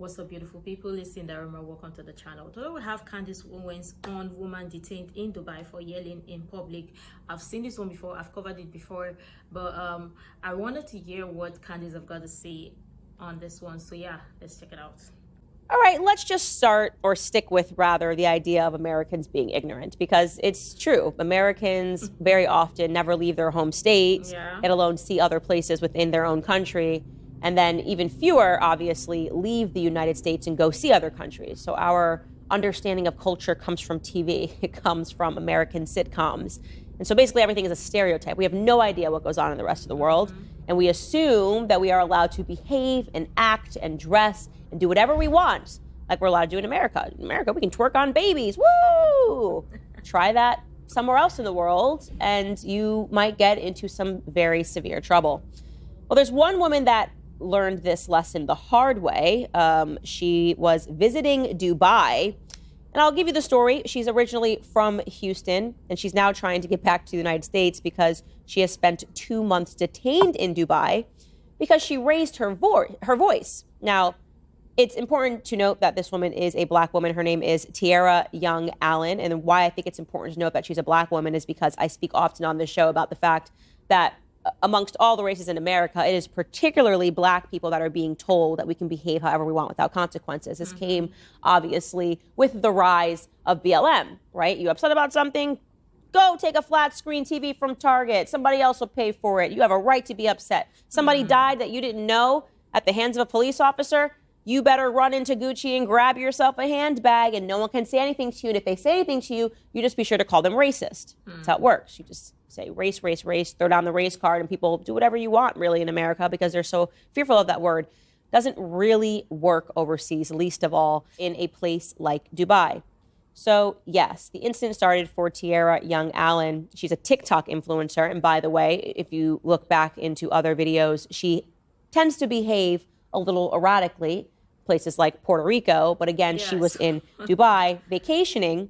What's up, beautiful people? It's Sindafam. Welcome to the channel. Today we have Candace Owens on woman detained in Dubai for yelling in public. I've seen this one before. I've covered it before, but I wanted to hear what Candace have got to say on this one. So yeah, let's check it out. All right, let's just start, or stick with rather, the idea of Americans being ignorant, because it's true. Americans very often never leave their home state, let alone see other places within their own country. And then even fewer, obviously, leave the United States and go see other countries. So our understanding of culture comes from TV. It comes from American sitcoms. And so basically everything is a stereotype. We have no idea what goes on in the rest of the world. And we assume that we are allowed to behave and act and dress and do whatever we want, like we're allowed to do in America. In America, we can twerk on babies. Woo! Try that somewhere else in the world, and you might get into some very severe trouble. Well, there's one woman that learned this lesson the hard way. She was visiting Dubai, and I'll give you the story. She's originally from Houston, and she's now trying to get back to the United States because she has spent 2 months detained in Dubai because she raised her voice. Now, it's important to note that this woman is a black woman. Her name is Tierra Young Allen, and why I think it's important to note that she's a black woman is because I speak often on this show about the fact that amongst all the races in America, it is particularly black people that are being told that we can behave however we want without consequences. This came, obviously, with the rise of BLM, right? You upset about something? Go take a flat screen TV from Target. Somebody else will pay for it. You have a right to be upset. Somebody died that you didn't know at the hands of a police officer. You better run into Gucci and grab yourself a handbag, and no one can say anything to you. And if they say anything to you, you just be sure to call them racist. That's how it works. You just say race, race, race, throw down the race card, and people do whatever you want, really, in America, because they're so fearful of that word. Doesn't really work overseas, least of all in a place like Dubai. So, yes, the incident started for Tierra Young Allen. She's a TikTok influencer. And by the way, if you look back into other videos, she tends to behave a little erratically, places like Puerto Rico. But again, she was in Dubai vacationing,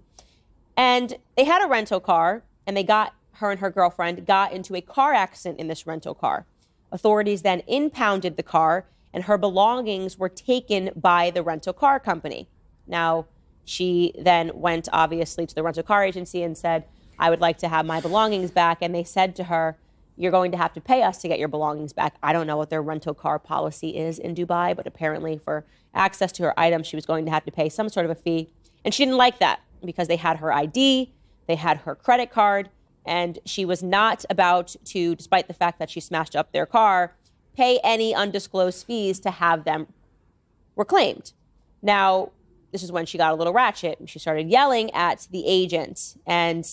and they had a rental car, and her and her girlfriend got into a car accident in this rental car. Authorities then impounded the car, and her belongings were taken by the rental car company. Now, she then went, obviously, to the rental car agency and said, I would like to have my belongings back. And they said to her, you're going to have to pay us to get your belongings back. I don't know what their rental car policy is in Dubai, but apparently for access to her items, she was going to have to pay some sort of a fee. And she didn't like that because they had her ID, they had her credit card, and she was not about to, despite the fact that she smashed up their car, pay any undisclosed fees to have them reclaimed. Now, this is when she got a little ratchet. She started yelling at the agent, and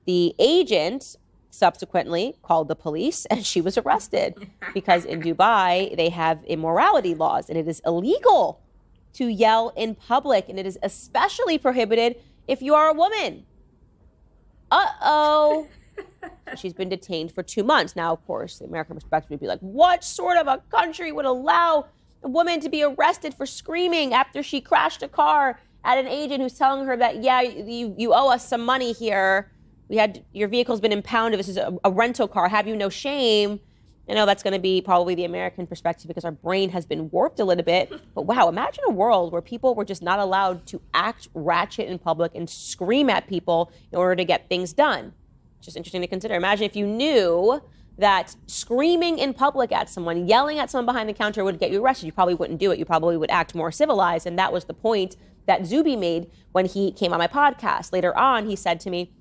the agent subsequently called the police, and she was arrested because in Dubai, they have immorality laws, and it is illegal to yell in public, and it is especially prohibited if you are a woman. Uh-oh. She's been detained for 2 months. Now, of course, the American perspective would be like, what sort of a country would allow a woman to be arrested for screaming after she crashed a car at an agent who's telling her that, yeah, you owe us some money here. Your vehicle's been impounded. This is a rental car. Have you no shame? I know that's going to be probably the American perspective because our brain has been warped a little bit. But wow, imagine a world where people were just not allowed to act ratchet in public and scream at people in order to get things done. Just interesting to consider. Imagine if you knew that screaming in public at someone, yelling at someone behind the counter would get you arrested. You probably wouldn't do it. You probably would act more civilized. And that was the point that Zuby made when he came on my podcast. Later on, he said to me,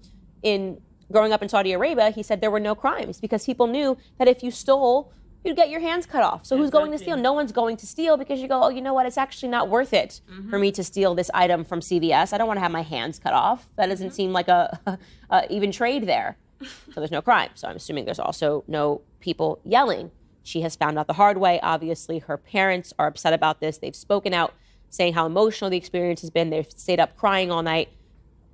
in growing up in Saudi Arabia, he said there were no crimes because people knew that if you stole, you'd get your hands cut off. So who's going to steal? No one's going to steal because you go, oh, you know what? It's actually not worth it for me to steal this item from CVS. I don't want to have my hands cut off. That doesn't seem like a even trade there. So there's no crime. So I'm assuming there's also no people yelling. She has found out the hard way. Obviously, her parents are upset about this. They've spoken out saying how emotional the experience has been. They've stayed up crying all night.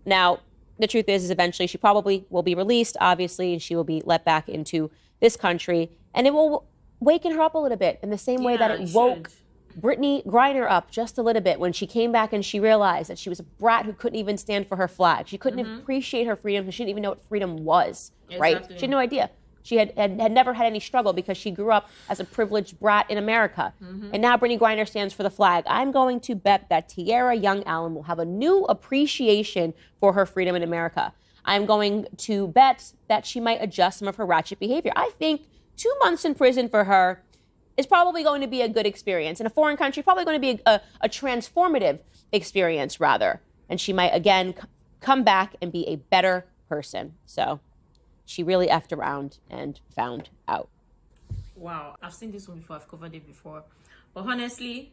Now, the truth is eventually she probably will be released, obviously, and she will be let back into this country. And it will waken her up a little bit in the same way that it woke Brittany Griner up just a little bit when she came back and she realized that she was a brat who couldn't even stand for her flag. She couldn't appreciate her freedom because she didn't even know what freedom was, right? She had no idea. She had never had any struggle because she grew up as a privileged brat in America. And now Brittany Griner stands for the flag. I'm going to bet that Tierra Young Allen will have a new appreciation for her freedom in America. I'm going to bet that she might adjust some of her ratchet behavior. I think 2 months in prison for her is probably going to be a good experience. In a foreign country, probably going to be a transformative experience, rather. And she might, again, come back and be a better person. So she really effed around and found out. Wow, I've seen this one before. I've covered it before. But honestly,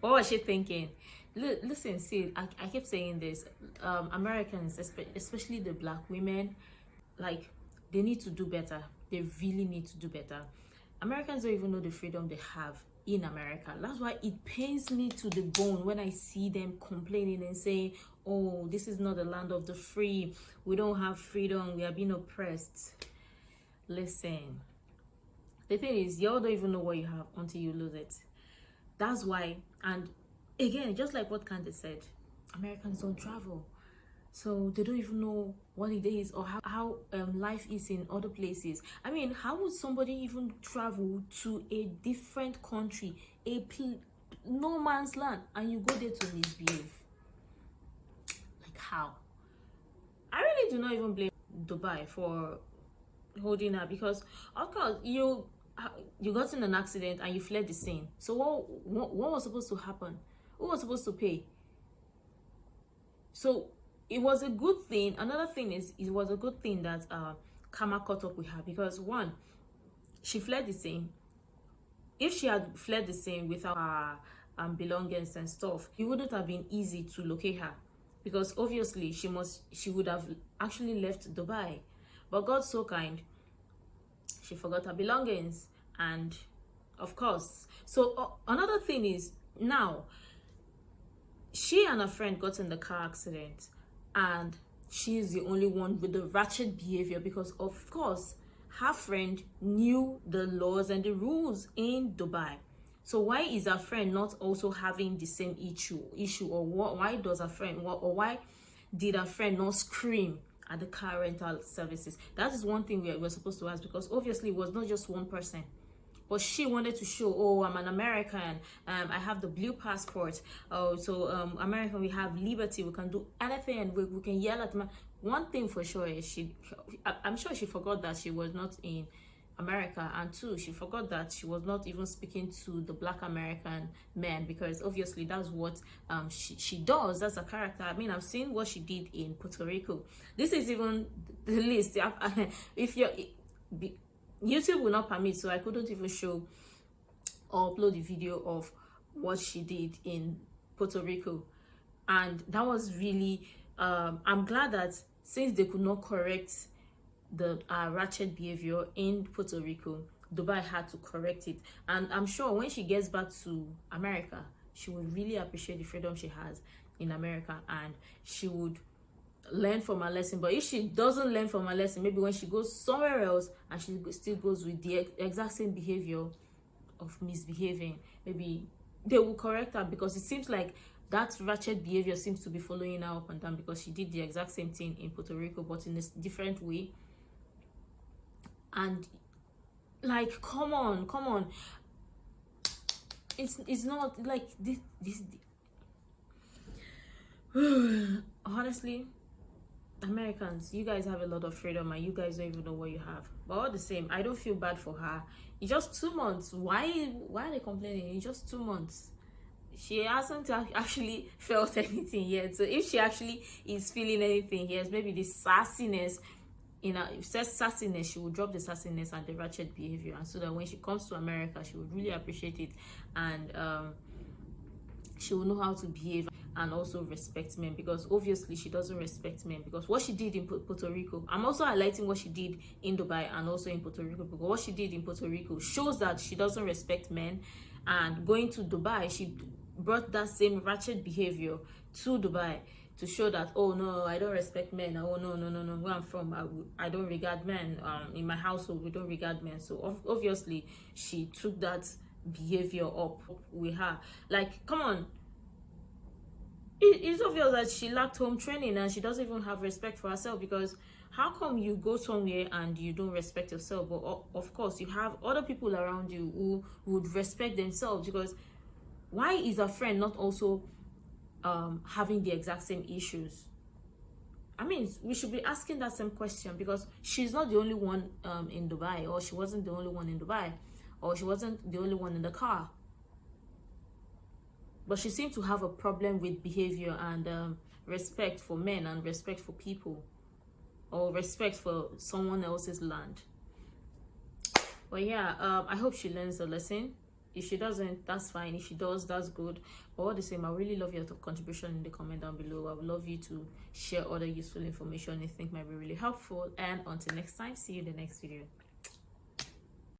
what was she thinking? Listen, see, I keep saying this. Americans, especially the black women, like, they need to do better. They really need to do better. Americans don't even know the freedom they have in America. That's why it pains me to the bone when I see them complaining and saying, oh, this is not the land of the free. We don't have freedom. We are being oppressed. Listen, the thing is, y'all don't even know what you have until you lose it. That's why, and again, just like what Candace said, Americans don't travel. So they don't even know what it is or how life is in other places. I mean, how would somebody even travel to a different country, no man's land, and you go there to misbehave? Like, how? I really do not even blame Dubai for holding her, because of course you got in an accident and you fled the scene. So what was supposed to happen? Who was supposed to pay? So it was a good thing. Another thing is, it was a good thing that Kama caught up with her, because one, she fled the scene. If she had fled the scene without her belongings and stuff, it wouldn't have been easy to locate her, because obviously she would have actually left Dubai. But God's so kind, she forgot her belongings, and of course. So another thing is, now she and her friend got in the car accident, and she's the only one with the ratchet behavior, because of course her friend knew the laws and the rules in Dubai. So why is her friend not also having the same issue, or why does her friend, or why did her friend not scream at the car rental services? That is one thing we're supposed to ask, because obviously it was not just one person. But she wanted to show, oh, I'm an American, I have the blue passport, oh, so American, we have liberty, we can do anything, and we can yell at them. One thing for sure is, I'm sure she forgot that she was not in America, and two, she forgot that she was not even speaking to the black American men, because obviously that's what she does. That's a character. I mean, I've seen what she did in Puerto Rico. This is even the list. If you're YouTube will not permit, so I couldn't even show or upload the video of what she did in Puerto Rico. And that was really I'm glad that since they could not correct the ratchet behavior in Puerto Rico, Dubai had to correct it. And I'm sure when she gets back to America, she would really appreciate the freedom she has in America, and she would learn from her lesson. But if she doesn't learn from her lesson, maybe when she goes somewhere else and she still goes with the exact same behavior of misbehaving, maybe they will correct her, because it seems like that ratchet behavior seems to be following her up and down, because she did the exact same thing in Puerto Rico but in a different way. And like, come on, it's not like this honestly, Americans, you guys have a lot of freedom and you guys don't even know what you have. But all the same, I don't feel bad for her. It's just 2 months. Why are they complaining? It's just 2 months. She hasn't actually felt anything yet. So if she actually is feeling anything, yes, maybe the sassiness, if it says sassiness, she will drop the sassiness and the ratchet behavior, and so that when she comes to America, she would really appreciate it, and she will know how to behave and also respect men, because obviously she doesn't respect men. Because what she did in Puerto Rico, I'm also highlighting what she did in Dubai and also in Puerto Rico, because what she did in Puerto Rico shows that she doesn't respect men, and going to Dubai, she brought that same ratchet behavior to Dubai to show that, oh no, I don't respect men, oh no, where I'm from, I don't regard men, in my household we don't regard men. So obviously she took that behavior up with her. Like, come on, it's obvious that she lacked home training and she doesn't even have respect for herself, because how come you go somewhere and you don't respect yourself, but of course you have other people around you who would respect themselves? Because why is a friend not also having the exact same issues? I mean, we should be asking that same question, because she's not the only one in Dubai, or she wasn't the only one in Dubai, or she wasn't the only one in the car. But she seemed to have a problem with behavior and respect for men and respect for people, or respect for someone else's land. But yeah, I hope she learns the lesson. If she doesn't, that's fine. If she does, that's good. But all the same, I really love your contribution in the comment down below. I would love you to share other useful information you think might be really helpful. And until next time, see you in the next video.